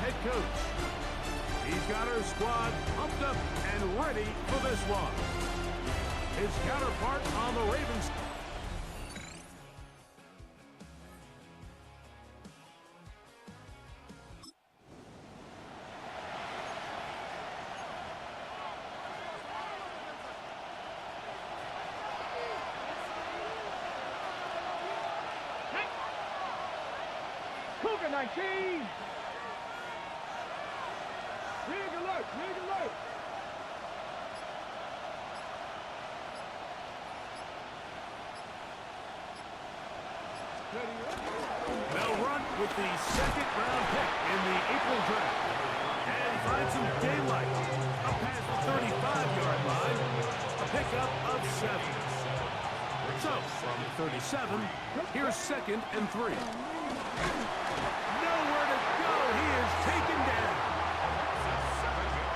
head coach. He's got her squad pumped up and ready for this one. His counterpart on the Ravens. Cougar 19! Rig alert! Rig alert! They'll run with the second-round pick in the April draft. And find some daylight. Up past the 35-yard line. A pickup of 7. So, from 37, here's 2nd and 3. Nowhere to go. He is taken down.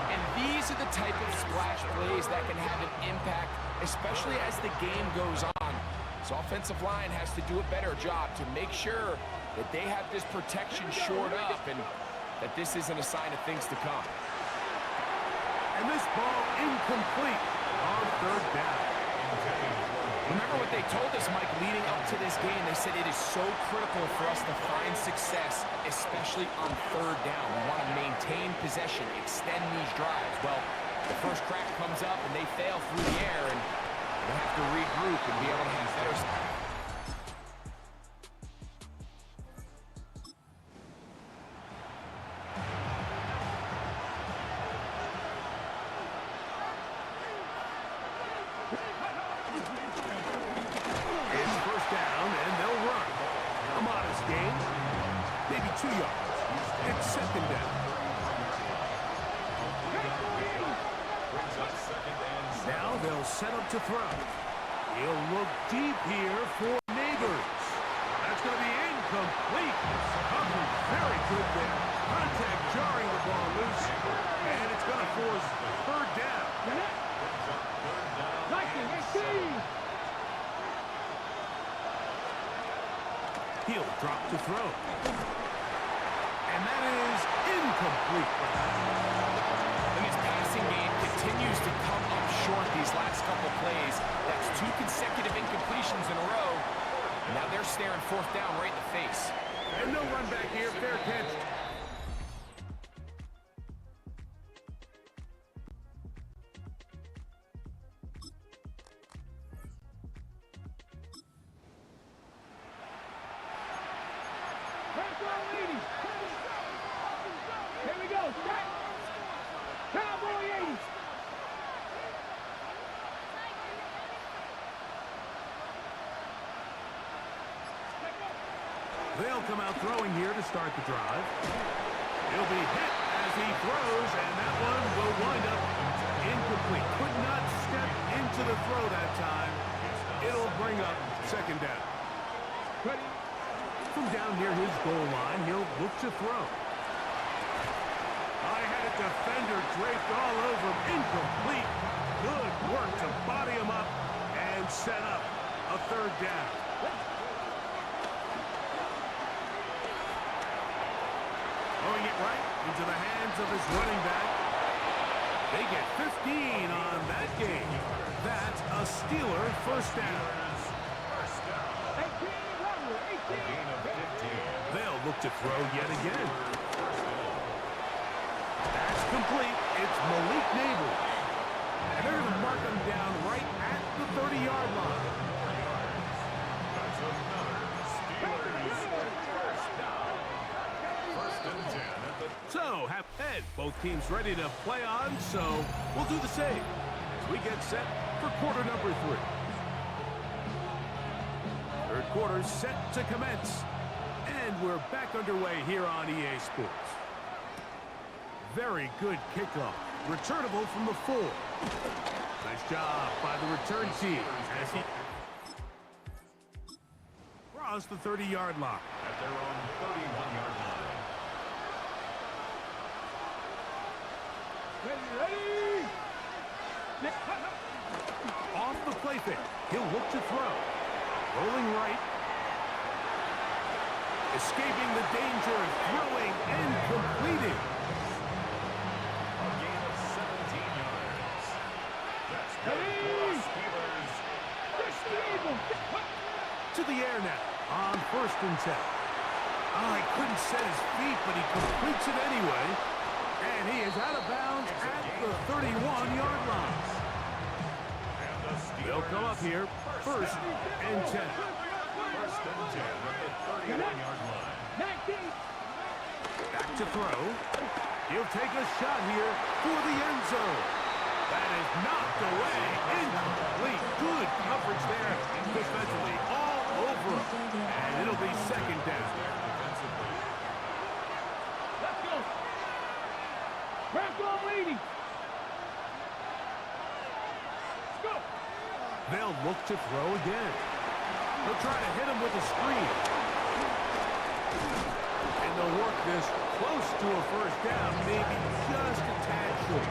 And these are the type of splash plays that can have an impact, especially as the game goes on. So offensive line has to do a better job to make sure that they have this protection shored up and that this isn't a sign of things to come. And this ball incomplete on 3rd down. Remember what they told us, Mike, leading up to this game. They said it is so critical for us to find success, especially on 3rd down. We want to maintain possession, extend these drives. Well, the first crack comes up and they fail through the air, and they have to regroup and be able to have better. It's 1st down, and they'll run. A modest gain, maybe 2 yards. It's 2nd down. Now they'll set up to throw. He'll look deep here for Neighbors. That's going to be incomplete. Covered very good there. Contact jarring the ball loose. And it's going to force 3rd down. He'll drop to throw. And that is incomplete. And his passing game continues to come up short these last couple plays. That's 2 consecutive incompletions in a row. Now they're staring 4th down right in the face. And no run back here. Fair catch. Here we go, strike! Cowboy 80! They'll come out throwing here to start the drive. He'll be hit as he throws, and that one will wind up incomplete. Could not step into the throw that time. It'll bring up 2nd down. From down near his goal line, he'll look to throw. I had a defender draped all over him. Incomplete. Good work to body him up and set up a 3rd down. Throwing it right into the hands of his running back. They get 15 on that game. That's a Steeler 1st down. They'll look to throw yet again. That's complete. It's Malik Neighbors. And they're going to mark him down right at the 30-yard line. That's another Steelers 1st down. 1st and 10 at the... So, half head. Both teams ready to play on, so we'll do the same as we get set for quarter number 3. 3rd quarter set to commence. And we're back underway here on EA Sports. Very good kickoff. Returnable from the 4. Nice job by the return team as he crossed the 30-yard line. At their own 31-yard line. Ready! Off the play fake. He'll look to throw. Rolling right. Escaping the danger, throwing and completing. and 10. Oh, he couldn't set his feet, but he completes it anyway. And he is out of bounds at the 31-yard line. They'll come up here, first and 10. First and 10 at the 31-yard line. Back to throw. He'll take a shot here for the end zone. That is knocked away. Incomplete. Good coverage there defensively all over him. And it'll be second down. Let's go. Crack on leading. Let's go. They'll look to throw again. They'll try to hit him with a screen. And they'll work this close to a first down, maybe just a tad short.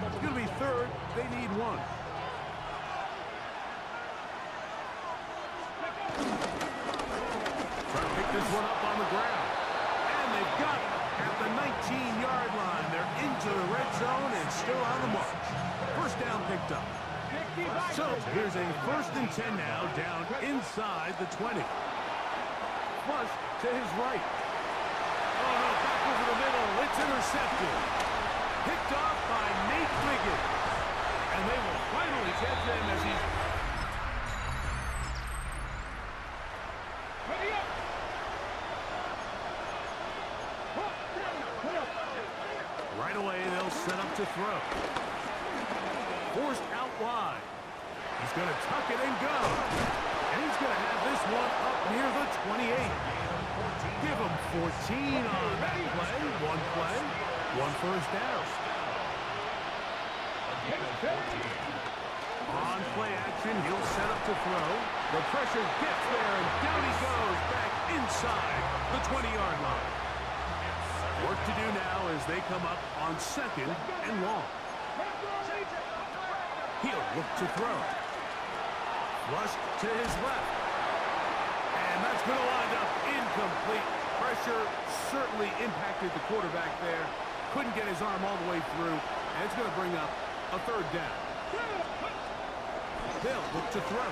It's going to be third. They need one. Trying to pick this one up on the ground. And they've got it at the 19-yard line. They're into the red zone and still on the march. First down picked up. So here's a first and 10 now, down inside the 20. Flush to his right. Oh, no, back over the middle. It's intercepted. Picked off by Nate Wiggins. And they will finally catch him as he's... Ready up. Right away, they'll set up to throw. Forced out wide. He's going to tuck it and go. And he's going to have this one up near the 28. Give him 14 on that play. One first down. On play action, he'll set up to throw. The pressure gets there, and down he goes back inside the 20-yard line. Work to do now as they come up on second and long. He'll look to throw. Flushed to his left. And that's going to wind up incomplete. Pressure certainly impacted the quarterback there. Couldn't get his arm all the way through. And it's going to bring up a third down. They'll look to throw.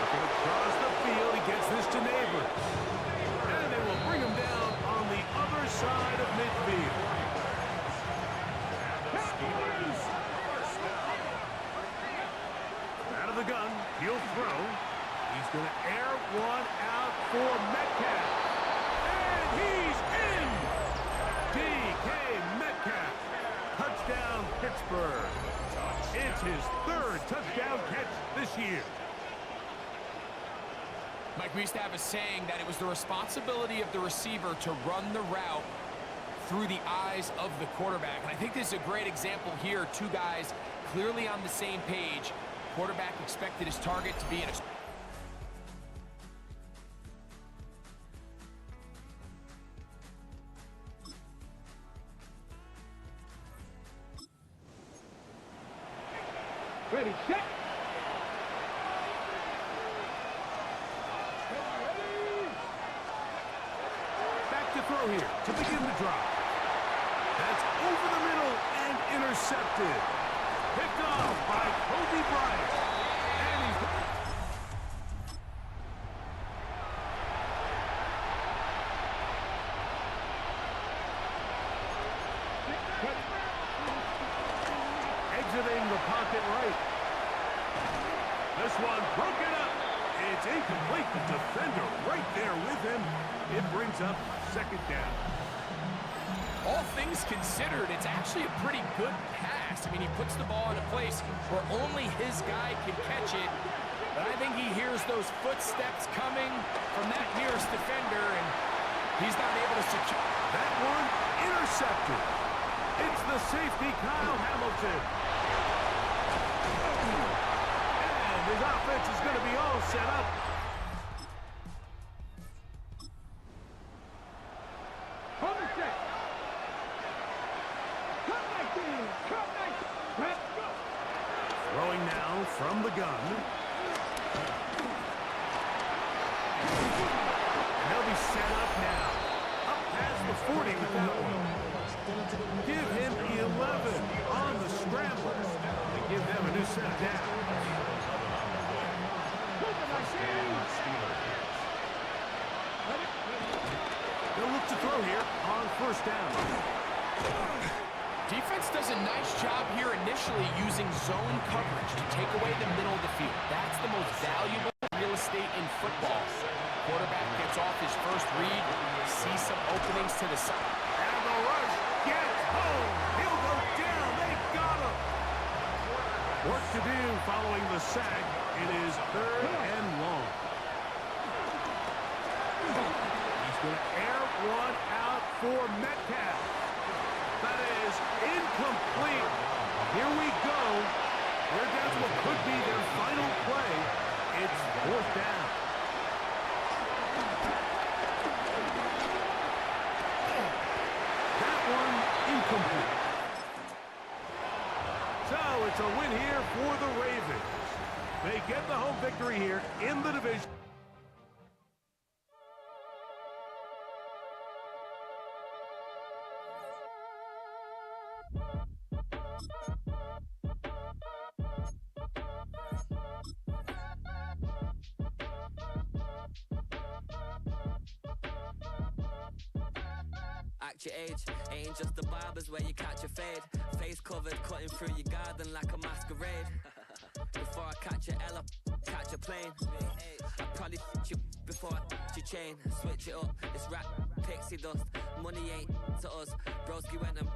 Looking across the field. He gets this to Neighbors. And they will bring him down on the other side of midfield. Out of the gun, he'll throw. He's going to air one out for Metcalf. And he's in! DK Metcalf. Touchdown, Pittsburgh. It's his third touchdown catch this year. Mike, we used to have a saying that it was the responsibility of the receiver to run the route through the eyes of the quarterback. And I think this is a great example here. Two guys clearly on the same page. Quarterback expected his target to be in a... Ready, set. Back to throw here to begin the drive. That's over the middle and intercepted. Picked off by Kobe Bryant. And he's... exiting the pocket right. This one broken up. It's incomplete. The defender right there with him. It brings up second down. All things considered, it's actually a pretty good pass. I mean, he puts the ball in a place where only his guy can catch it. But I think he hears those footsteps coming from that nearest defender, and he's not able to secure. That one intercepted. It's the safety, Kyle Hamilton. And his offense is going to be all set up. Throwing now from the gun. And they'll be set up now. Up past the 40 with that one. Give him 11 on the scramble and give them a new set down. They'll look to throw here on first down. Defense does a nice job here initially using zone coverage to take away the middle of the field. That's the most valuable real estate in football. Quarterback gets off his first read, sees some openings to the side. And the rush gets home. He'll go down. They got him. Work to do following the sack. It is 3rd and long. He's going to air one out for Metcalf. That is incomplete. Here we go. They're down to what could be their final play. It's 4th down. That one incomplete. So it's a win here for the Ravens. They get the home victory here in the division. Act your age, ain't just the barbers where you catch a fade. Face covered, cutting through your garden like a masquerade. Before I catch a L, catch a plane. I probably you before I your chain. Switch it up, it's rap, pixie dust. Money ain't to us. Broski went and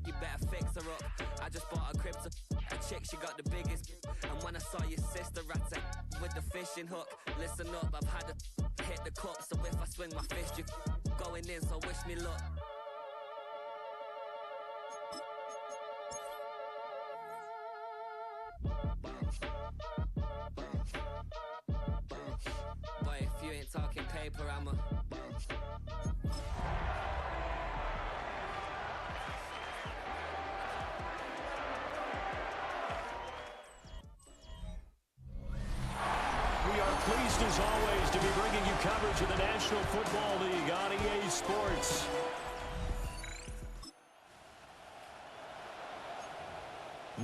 you better fix her up. I just bought a crib to a chick, she got the biggest. And when I saw your sister rat with the fishing hook, listen up, I've had to hit the cup. So if I swing my fist, you going in, so wish me luck. Boy, if you ain't talking paper, I'm a We are pleased as always to be bringing you coverage of the National Football League on EA Sports.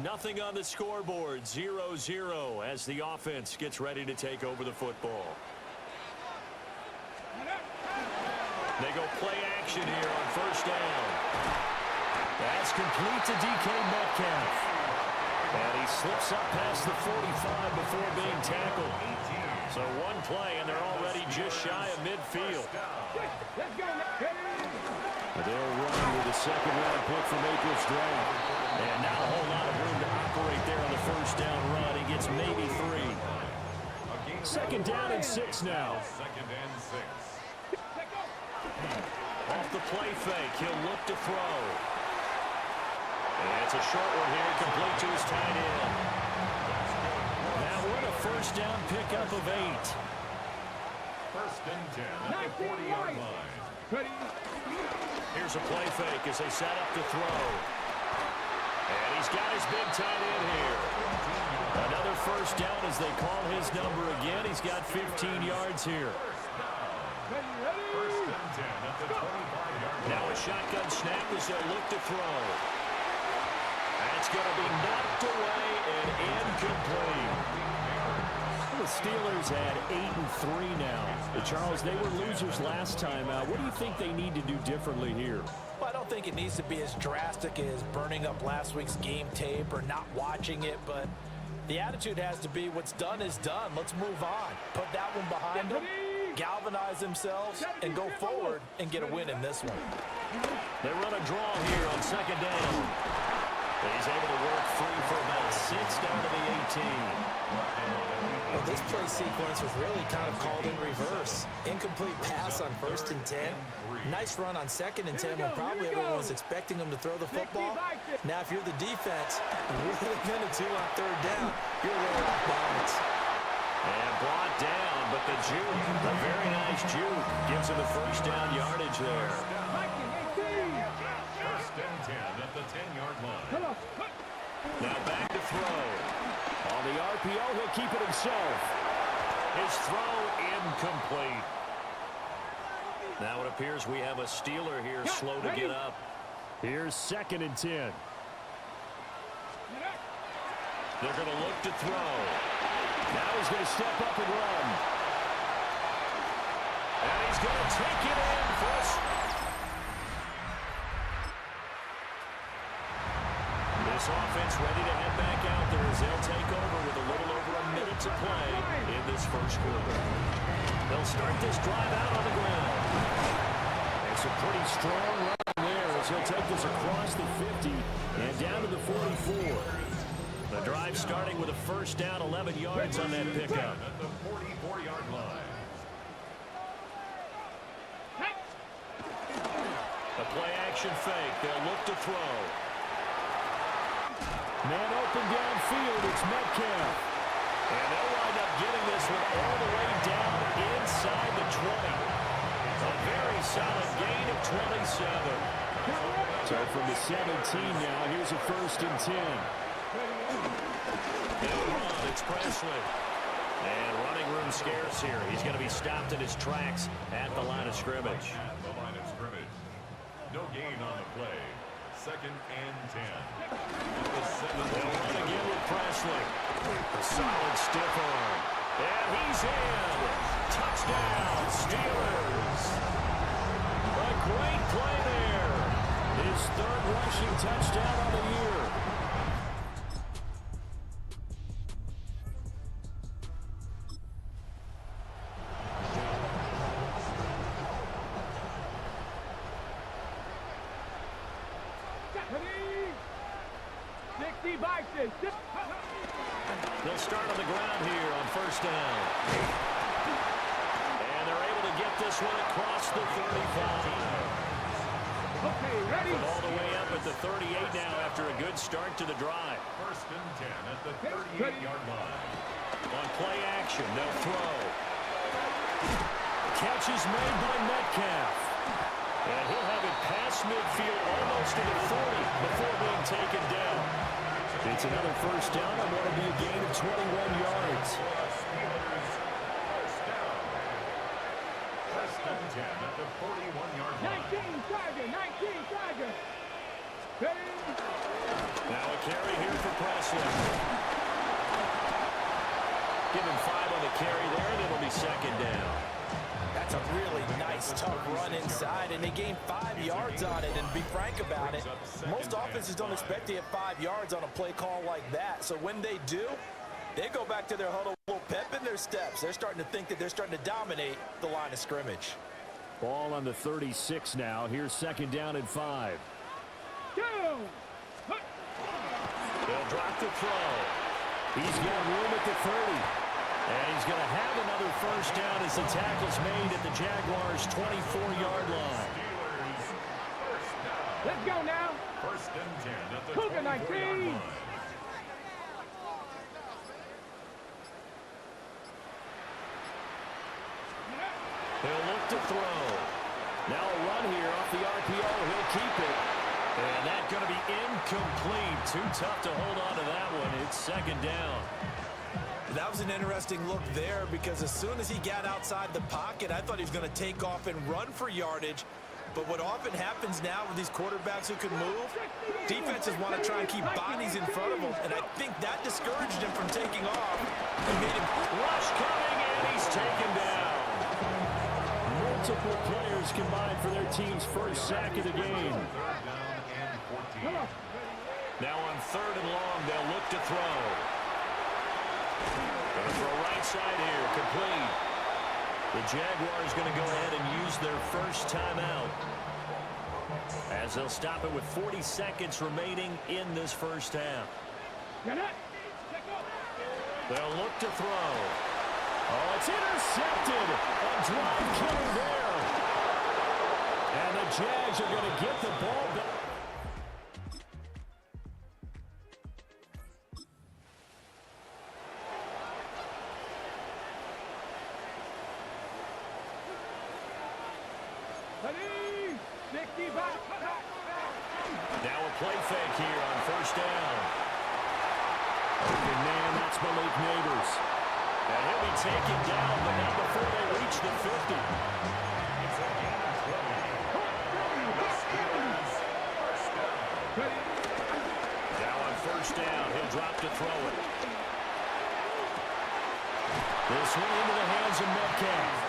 Nothing on the scoreboard, 0-0 as the offense gets ready to take over the football. They go play action here on first down. That's complete to DK Metcalf. And he slips up past the 45 before being tackled. So one play, and they're already just shy of midfield. They'll run with a second-round pick from April's draft. And not a whole lot of room to operate there on the first down run. He gets maybe 3. 2nd down and 6 now. 2nd and 6. Off the play fake, he'll look to throw. And it's a short one here, complete to his tight end. Now we're a first down pickup of 8. 1st and 10 at the 40-yard line. Here's a play fake as they set up to throw. And he's got his big tight end here. Another first down as they call his number again. He's got 15 yards here. 1st and 10 at the 25-yard line. Now a shotgun snap as they'll look to throw. That's going to be knocked away and incomplete. The Steelers had 8-3 now. Charles, they were losers last time out. What do you think they need to do differently here? Well, I don't think it needs to be as drastic as burning up last week's game tape or not watching it, but the attitude has to be what's done is done. Let's move on. Put that one behind them, galvanize themselves, and go forward and get a win in this one. They run a draw here on 2nd down. He's able to work free for about 6 down to the 18. Well, this play sequence was really kind of called in reverse. Incomplete pass on 1st and 10. Nice run on 2nd and 10 when probably everyone was expecting him to throw the football. Now, if you're the defense, really going to do on 3rd down, you're a little off balance. And brought down, but the juke, a very nice juke, gives him the first down yardage there. 1st and 10 at the 10-yard line. Now back to throw. On the RPO, he'll keep it himself. His throw incomplete. Now it appears we have a Steeler here slow to get up. Here's 2nd and 10. They're going to look to throw. Now he's going to step up and run. And he's going to take it in for us. This offense ready to head back out there as they'll take over with a little over a minute to play in this first quarter. They'll start this drive out on the ground. It's a pretty strong run there as he'll take this across the 50 and down to the 44. The drive starting with a first down, 11 yards on that pickup. At the 44-yard line. A play-action fake. They'll look to throw. Man open downfield. It's Metcalf. And they'll wind up getting this one all the way down inside the 20. A very solid gain of 27. So from the 17 now, here's a 1st and 10. They'll run. It's Presley. And running room scarce here. He's going to be stopped in his tracks at the line of scrimmage. At the line of scrimmage. No gain on the play. 2nd and 10. They'll run again with Presley. A solid stiff arm. And he's in. Touchdown, Steelers. A great play there. His 3rd rushing touchdown on the year. They'll start on the ground here on 1st down. And they're able to get this one across the 35. Okay, ready? All the way up at the 38 now after a good start to the drive. 1st and 10 at the 38-yard line. On play action, they'll throw. Catch is made by Metcalf. And he'll have it past midfield almost to the 40 before being taken down. It's another 1st down and what will be a gain of 21 yards. First and 10 at the 41-yard line. 19 Tiger. Now a carry here for Presley. Give him 5 on the carry there, and it'll be 2nd down. That's a really nice, tough run inside, and they gained 5 yards on it. And to be frank about it, most offenses don't expect to get 5 yards on a play call like that. So when they do, they go back to their huddle, pep in their steps. They're starting to think that they're starting to dominate the line of scrimmage. Ball on the 36 now. Here's 2nd down and 5. Go! They'll drop the throw. He's got room at the 30. And he's going to have another 1st down as the tackle's made at the Jaguars' 24-yard line. Let's go now. 1st and 10 at the Cougar 24-yard 19. line. He'll look to throw. Now a run here off the RPO. He'll keep it. And that's going to be incomplete. Too tough to hold on to that one. It's 2nd down. That was an interesting look there because as soon as he got outside the pocket, I thought he was going to take off and run for yardage. But what often happens now with these quarterbacks who can move, defenses want to try and keep bodies in front of them. And I think that discouraged him from taking off. And made him Rush coming, and he's taken down. Multiple players combined for their team's 1st sack of the game. 3rd down and 14. Now on 3rd and long, they'll look to throw. Going for a right side here, complete. The Jaguars going to go ahead and use their 1st timeout as they'll stop it with 40 seconds remaining in this 1st half. They'll look to throw. Oh, it's intercepted. A drive killer there. And the Jags are going to get the ball back. Now a play fake here on 1st down. Open man, that's Malik Neighbors. And he'll be taken down, but not before they reach the 50. first down. He'll drop to throw it. This one into the hands of Metcalf.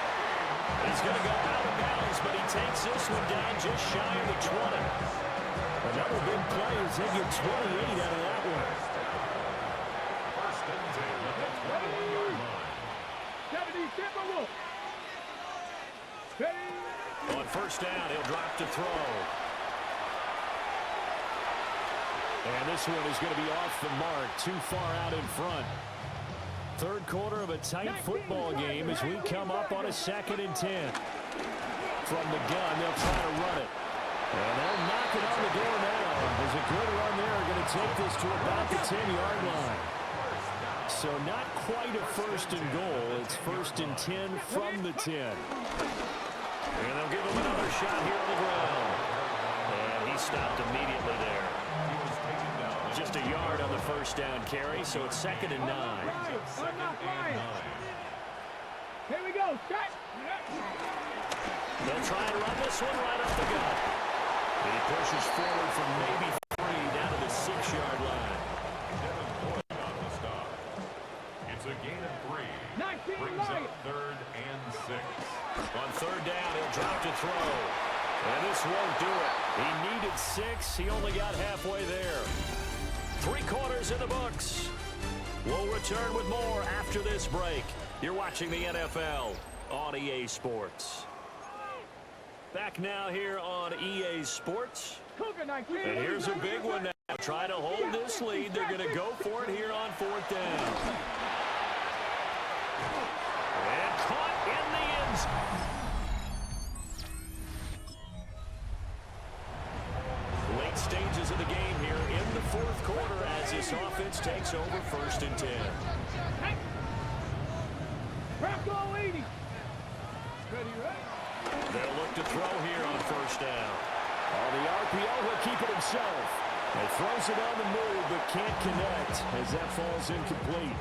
He's going to go out of bounds, but he takes this one down just shy of the 20. Another big play as they get 28 out of that one. First and 10 at the 21-yard line. 70-Timberwolves. On first down, he'll drop to throw. And this one is going to be off the mark, too far out in front. Third quarter of a tight football game as we come up on a 2nd and 10. From the gun, they'll try to run it. And they'll knock it on the door now. There's a good run there. Going to take this to about the 10-yard line. So not quite a first and goal. It's 1st and 10 from the 10. And they'll give him another shot here on the ground. And he stopped immediately there. Just a yard on the first down carry, so it's 2nd and 9. Here we go. Shot. They'll try and run this one right up the gut. And he pushes forward from maybe 3 down to the 6-yard line. On the stop. It's a gain of 3. 19 Brings up 3rd and 6. On 3rd down, he'll drop to throw. And this won't do it. He needed 6. He only got halfway there. 3 quarters in the books. We'll return with more after this break. You're watching the NFL on EA Sports. Back now here on EA Sports. And here's a big one now. Try to hold this lead. They're going to go for it here on 4th down. And caught in the end zone. Late stages of the game here in the 4th quarter as this offense takes over 1st and 10. Bronco 80. They'll look to throw here on 1st down. On the RPO, he'll keep it himself. He throws it on the move, but can't connect as that falls incomplete.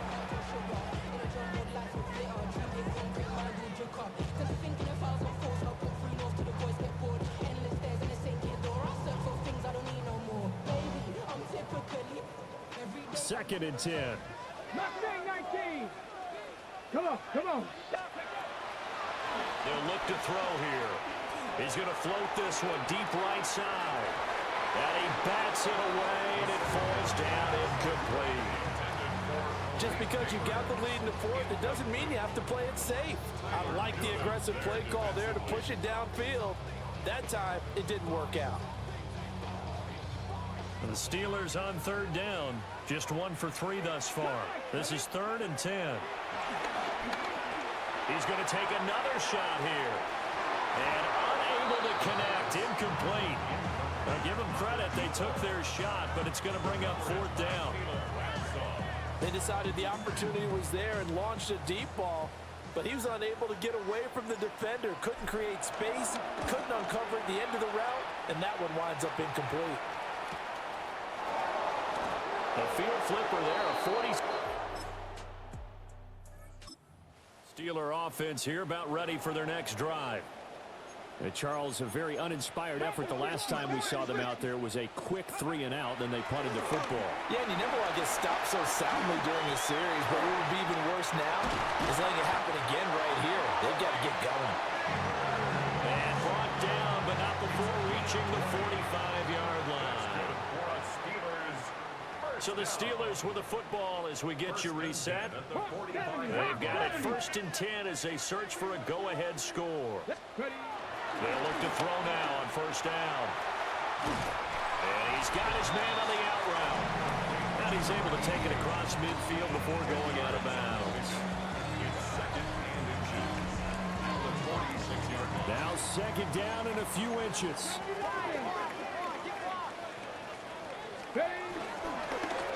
Second and 10. Mustang 19. Come on, come on. They'll look to throw here. He's going to float this one deep right side. And he bats it away, and it falls down incomplete. Just because you got the lead in the 4th, it doesn't mean you have to play it safe. I like the aggressive play call there to push it downfield. That time, it didn't work out. And the Steelers on 3rd down. Just 1 for 3 thus far. This is 3rd and 10. He's going to take another shot here. And unable to connect. Incomplete. Now give them credit. They took their shot, but it's going to bring up 4th down. They decided the opportunity was there and launched a deep ball, but he was unable to get away from the defender. Couldn't create space, couldn't uncover the end of the route, and that one winds up incomplete. A field flipper there, a 40. Steeler offense here about ready for their next drive. Charles, a very uninspired effort the last time we saw them out there was a quick 3 and out, then they punted the football. Yeah, and you never want to get stopped so soundly during the series, but what would be even worse now is letting it happen again right here. They've got to get going. And brought down, but not before reaching the 45-yard line. So the Steelers with the football as we get you reset. They've got it 1st and 10 as they search for a go-ahead score. They'll look to throw now on 1st down. And he's got his man on the out route. And he's able to take it across midfield before going out of bounds. Now 2nd down and a few inches.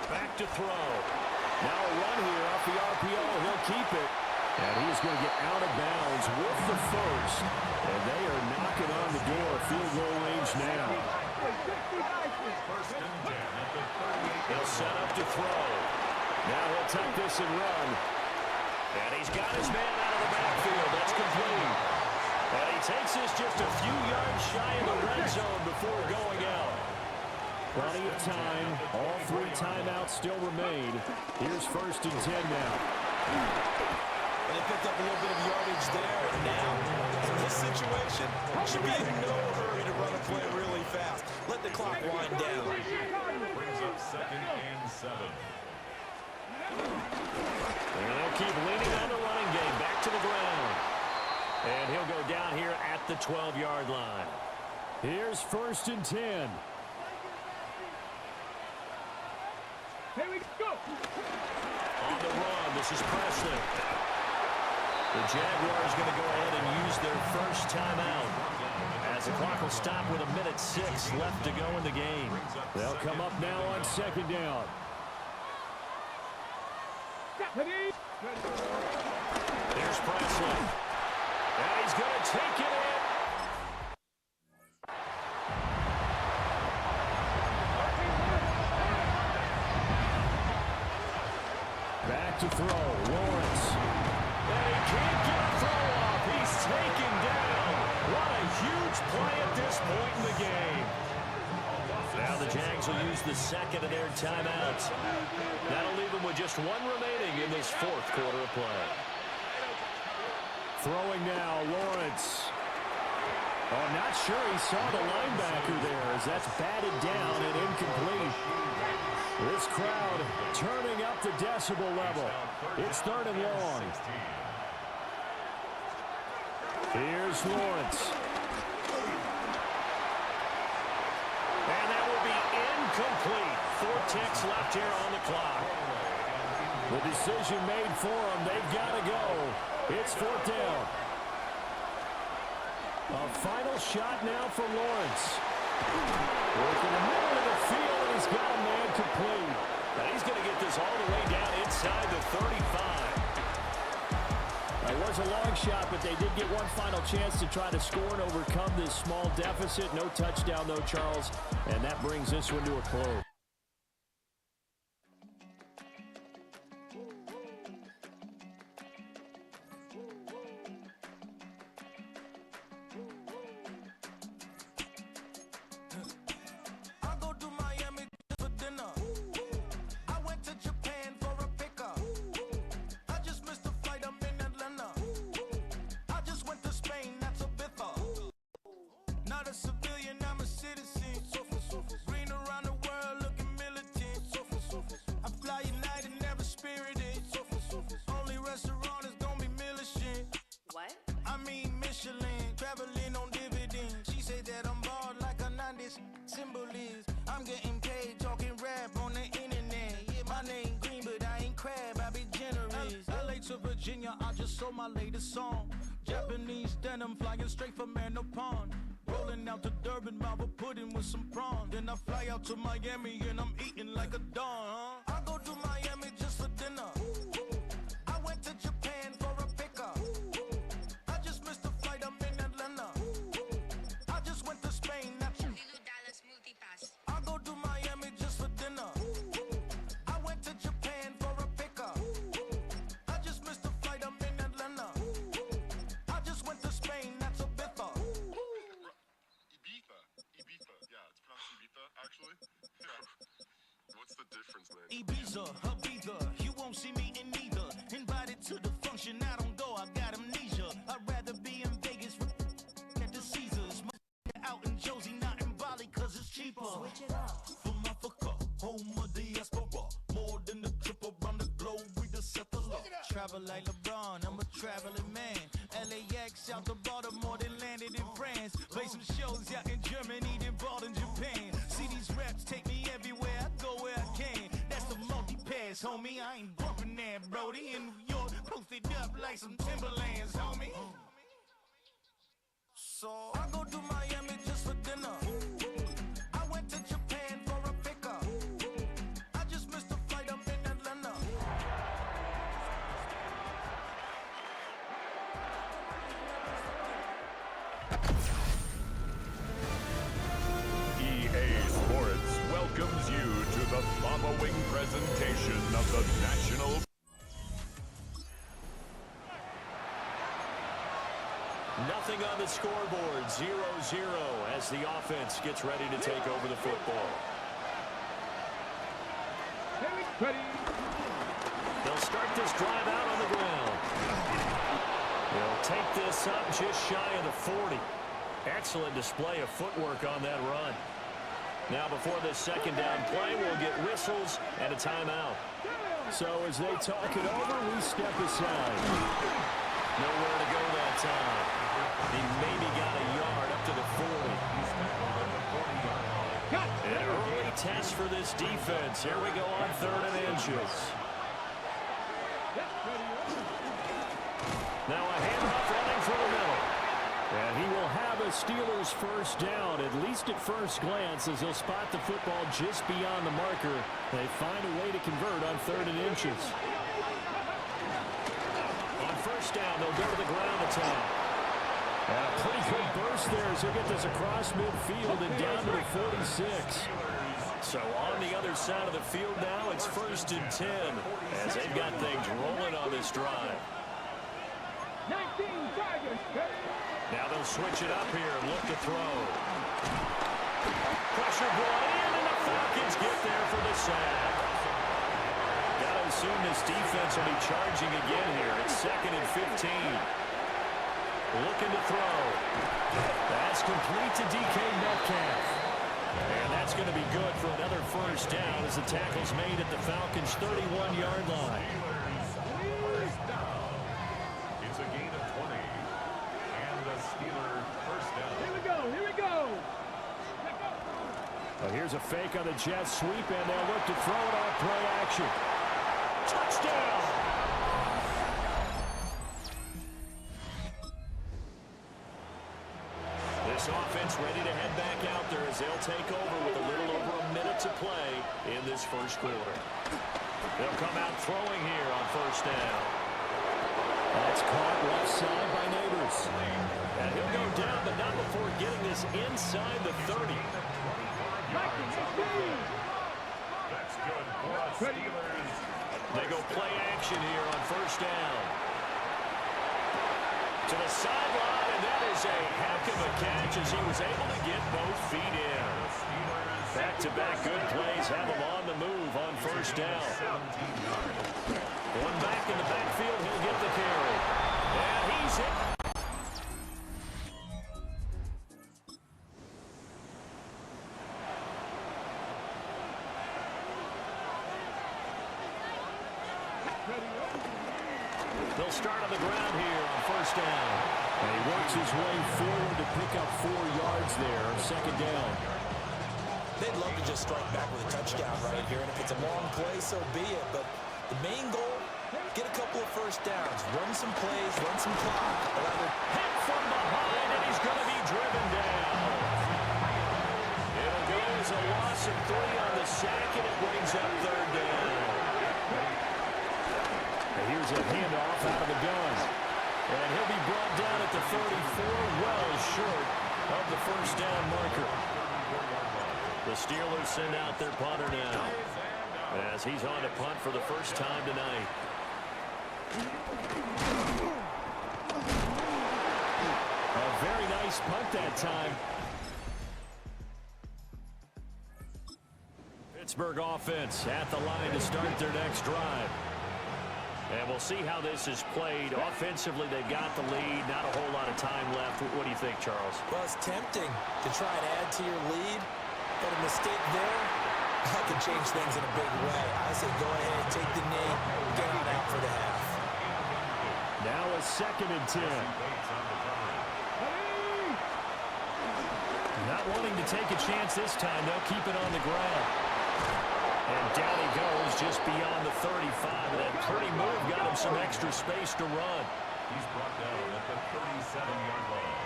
Back to throw. Now a run here off the RPO. He'll keep it. And he's going to get out of bounds with the first. And they are knocking on the door. Field goal range now. First and 10 at the 38. He'll set up to throw. Now he'll take this and run. And he's got his man out of the backfield. That's complete. And he takes this just a few yards shy of the red zone before going out. Plenty of time. All 3 timeouts still remain. Here's 1st and 10 now. They picked up a little bit of yardage there. Now, in this situation, should be in no hurry to run a play really fast. Let the clock wind down. Brings up 2nd and 7. And they'll keep leaning on the running game. Back to the ground. And he'll go down here at the 12-yard line. Here's 1st and 10. Here we go. On the run, this is Presley. The Jaguars going to go ahead and use their first timeout, as the clock will stop with 1:06 left to go in the game. They'll come up now on 2nd down. There's Presley. And he's going to take it in. Back to throw, Lawrence. And he can't get a throw off. He's taken down. What a huge play at this point in the game. Now the Jags will use the 2nd of their timeouts. That'll leave them with just 1 remaining in this 4th quarter of play. Throwing now, Lawrence. Oh, not sure he saw the linebacker there, as that's batted down and incomplete. This crowd turning up the decibel level. It's 3rd and long. Here's Lawrence. And that will be incomplete. 4 ticks left here on the clock. The decision made for them. They've got to go. It's 4th down. A final shot now for Lawrence. Working the middle of the field, and he's got a man complete. Now he's going to get this all the way down inside the 35. It was a long shot, but they did get one final chance to try to score and overcome this small deficit. No touchdown, though, Charles, and that brings this one to a close. I just sold my latest song. Japanese denim flying straight from Manopon. Rolling out to Durban, Marble pudding with some prawns. Then I fly out to Miami and I'm eating like a don. I go to Miami just for dinner. I went to Japan for a pickup. I just missed the flight, I'm in Atlanta. I just went to Spain, that's I go to Miami just for dinner. I went to Japan for a pickup. I just missed the flight, I'm in Atlanta. I just went to Spain, that's a biffa. Ibiza. Yeah, it's pronounced Ibiza, actually. What's the difference, man? Ibiza, Ibiza, you won't see me in neither. Invited to the function, I don't go, I got amnesia. I'd rather be in Vegas at the Caesars. Out in Josie, not in Bali, cause it's cheaper. Switch it up. From Africa, home of the diaspora. More than the trip around the globe, we the settler. Travel like LeBron, I'm a traveling man. LAX out to Baltimore, then landed in France. Play some shows out in Germany, then bought in Japan. See these reps take me everywhere, I go where I can. That's the multi-pass, homie. I ain't bumping that, Brody. In New York, posted up like some Timberlands, homie. So I go to Miami just for dinner. I went to Japan for a pickup. I just missed the flight, I'm in Atlanta. EA Sports welcomes you to the following presentation of the National. Nothing on the scoreboard, 0-0 as the offense gets ready to take over the football. Ready. They'll start this drive out on the ground. They'll take this up just shy of the 40. Excellent display of footwork on that run. Now before this second down play, we'll get whistles and a timeout. So as they talk it over, we step aside. Nowhere to go that time. He maybe got a yard up to the 40. An early test for this defense. Here we go on 3rd and inches. Now a handoff running for the middle. And he will have a Steelers first down, at least at first glance, as he'll spot the football just beyond the marker. They find a way to convert on 3rd and inches. On first down, they'll go to the ground attack. And a pretty good burst there as he'll get this across midfield and down to the 46. So on the other side of the field now, it's 1st and 10 as they've got things rolling on this drive. 19 Tigers. Now they'll switch it up here and look to throw. Pressure brought in, and the Falcons get there for the sack. Got to assume this defense will be charging again here. It's 2nd and 15. Looking to throw. That's complete to DK Metcalf. And that's going to be good for another first down as the tackle's made at the Falcons' 31-yard line. It's a gain of 20. And the Steeler first down. Here we go. Here we go. Well, here's a fake on the jet sweep, and they'll look to throw it on play action. Touchdown! This offense ready to head back out there as they'll take over with a little over a minute to play in this first quarter. They'll come out throwing here on first down. That's caught left side by Neighbors. And he'll go down, but not before getting this inside the 30. That's good for the Steelers. They go play action here on first down. To the sideline, and that is a heck of a catch as he was able to get both feet in. Back-to-back good plays have him on the move on first down. One back in the backfield, he'll get the carry. And he's hit. They'll start on the ground here on first down. And he works his way forward to pick up 4 yards there on second down. They'd love to just strike back with a touchdown right here, and if it's a long play, so be it. But the main goal, get a couple of first downs, run some plays, run some clock. Hit from behind, and he's going to be driven down. It'll go as a loss of 3 on the sack, and it brings up third down. And here's a handoff out of the gun. And he'll be brought down at the 34, well short of the first down marker. The Steelers send out their punter now as he's on to punt for the first time tonight. A very nice punt that time. Pittsburgh offense at the line to start their next drive. And we'll see how this is played. Offensively, they've got the lead. Not a whole lot of time left. What do you think, Charles? Well, it's tempting to try and add to your lead, but a mistake there, that could change things in a big way. I say go ahead, take the knee, get on out for the half. Now a 2nd and 10. Not wanting to take a chance this time. They'll keep it on the ground. And down he goes just beyond the 35. And that pretty move got him some extra space to run. He's brought down at the 37-yard line.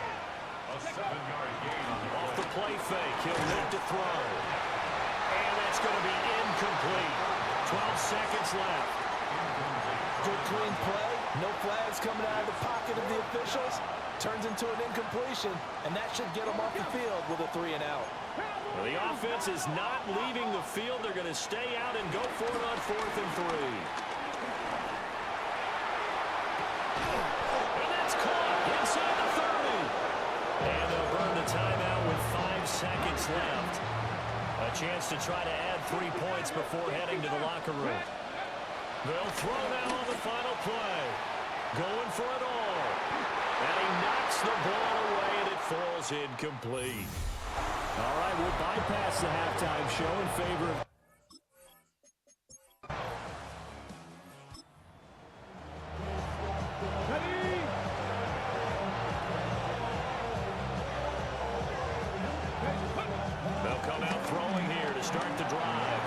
A 7-yard gain on the Off the play fake, he'll look to throw. And that's going to be incomplete. 12 seconds left. Good clean play, no flags coming out of the pocket of the officials. Turns into an incompletion, and that should get them off the field with a 3 and out. Well, the offense is not leaving the field. They're going to stay out and go for it on 4th and 3. And that's caught inside the 30. And they'll burn the timeout with 5 seconds left. A chance to to try to add 3 points before heading to the locker room. They'll throw now on the final play. Going for it all. And he knocks the ball away, and it falls incomplete. All right, we'll bypass the halftime show in favor of... They'll come out throwing here to start the drive.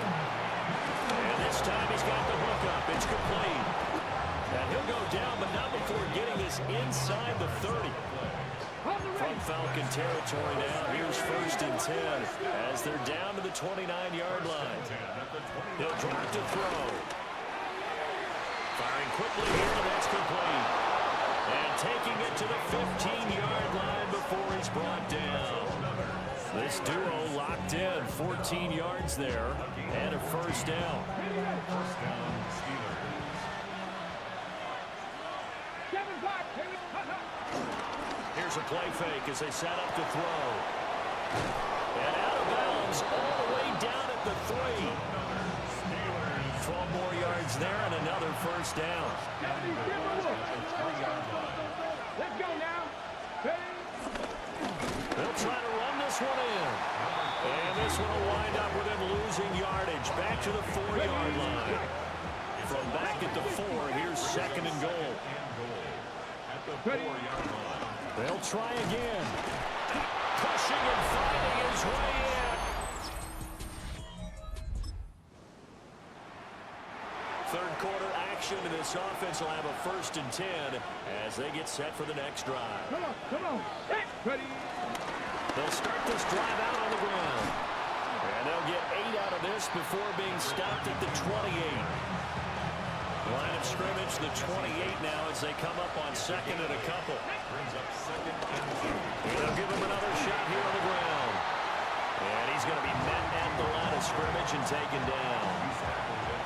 And this time he's got the hook up. It's complete. And he'll go down, but not before getting this inside the 30. From Falcon territory now, here's 1st and 10 as they're down to the 29-yard line. He'll drop to throw. Firing quickly here, and that's complete. And taking it to the 15-yard line before he's brought down. This duo locked in, 14 yards there, and a 1st down. Here's a play fake as they set up to throw. And out of bounds all the way down at the 3. 12 more yards there and another 1st down. Let's go now. They'll try to run this one in. And this one will wind up with him losing yardage back to the 4-yard line. From back at the 4, here's 2nd and goal. They'll try again. Pushing and finding his way in. 3rd quarter action, and this offense will have a 1st and 10 as they get set for the next drive. Come on. Hey, ready. They'll start this drive out on the ground. And they'll get 8 out of this before being stopped at the 28. Line of scrimmage, the 28 now as they come up on 2nd and a couple. They'll give him another shot here on the ground. And he's going to be met at the line of scrimmage and taken down.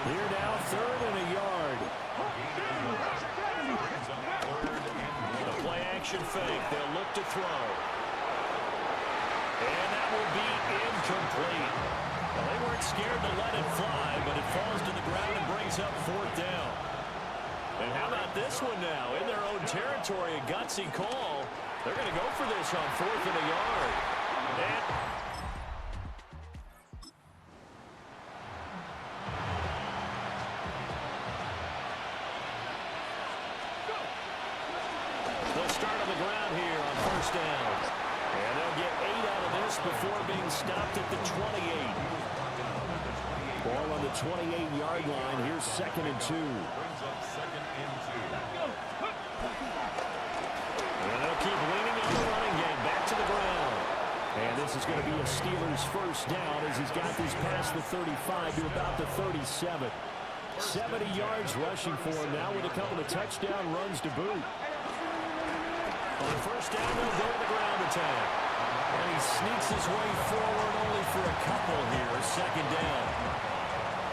Here now, 3rd and a yard. The play action fake. They'll look to throw. And that will be incomplete. Well, they weren't scared to let it fly, but it falls to the ground and brings up 4th down. And how about this one now? In their own territory, a gutsy call. They're going to go for this on 4th and a yard. And they'll start on the ground here on 1st down. And they'll get 8 out of this before being stopped at the 28. Ball on the 28-yard line. Here's 2nd and 2. And they'll keep leaning on the running game. Back to the ground. And this is going to be a Steelers 1st down as he's got this past the 35 to about the 37. 70 yards rushing for him now with a couple of touchdown runs to boot. On 1st down, they'll go to the ground attack. And he sneaks his way forward only for a couple here. 2nd down.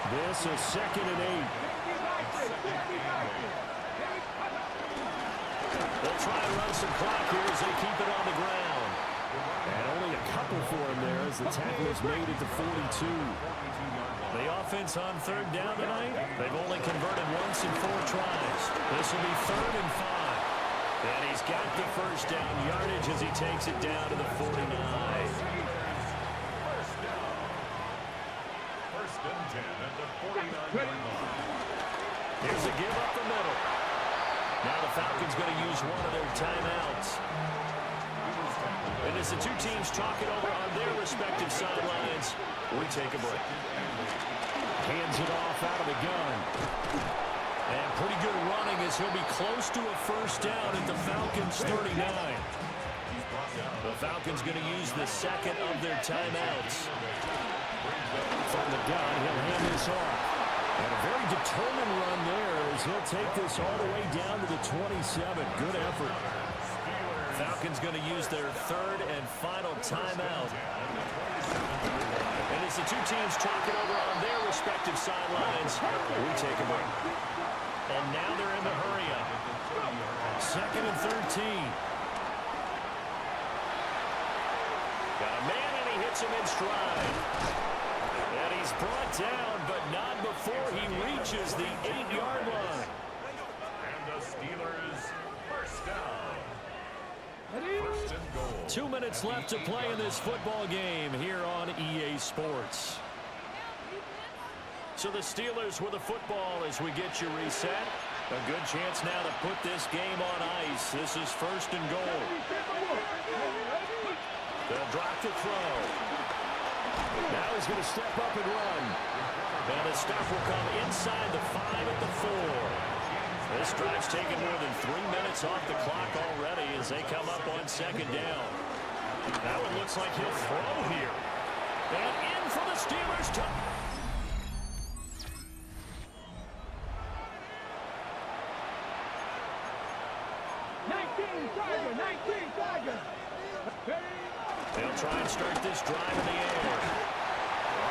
This is 2nd and 8. They'll try and run some clock here as they keep it on the ground. And only a couple for him there as the tackle is made at the 42. The offense on 3rd down tonight, they've only converted once in 4 tries. This will be 3rd and 5. And he's got the 1st down yardage as he takes it down to the 49. First and 10 at the 49-yard line. Here's a give up the middle. Now the Falcons going to use one of their timeouts. And as the 2 teams talk it over on their respective sidelines, we take a break. Hands it off out of the gun. And pretty good running as he'll be close to a 1st down at the Falcons' 39. The Falcons going to use the 2nd of their timeouts. From the gun, he'll hand this off. And a very determined run there as he'll take this all the way down to the 27. Good effort. Falcons going to use their 3rd and final timeout. And as the 2 teams talk it over on their respective sidelines, we take a break. And now they're in the hurry up. 2nd and 13. Got a man and he hits him in stride. And He's brought down, but not before he reaches the 8-yard line. And the Steelers first down. First and goal. 2 minutes left to play in this football game here on EA Sports. So the Steelers with the football as we get you reset. A good chance now to put this game on ice. This is first and goal. They'll drop to throw. Now he's going to step up and run. And the stop will come inside the 5 at the 4. This drive's taken more than 3 minutes off the clock already as they come up on second down. Now it looks like he'll throw here. And in for the Steelers. They'll try and start this drive in the air.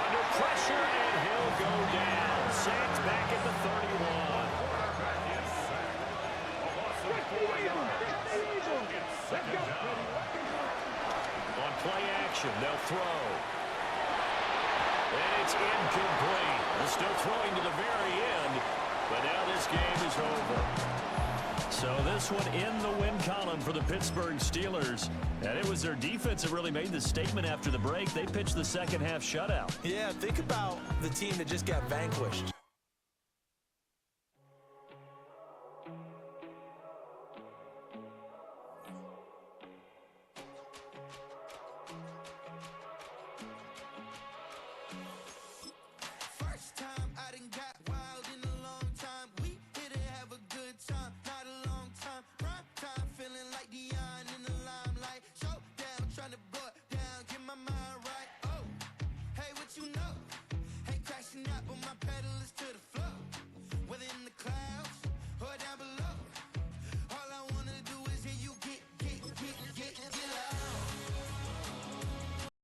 Under pressure, and he'll go down. Saints back at the 31. On play action, they'll throw. And it's incomplete. They're still throwing to the very end, but now this game is over. So this one in the win column for the Pittsburgh Steelers. And it was their defense that really made the statement after the break. They pitched the second half shutout. Yeah, think about the team that just got vanquished.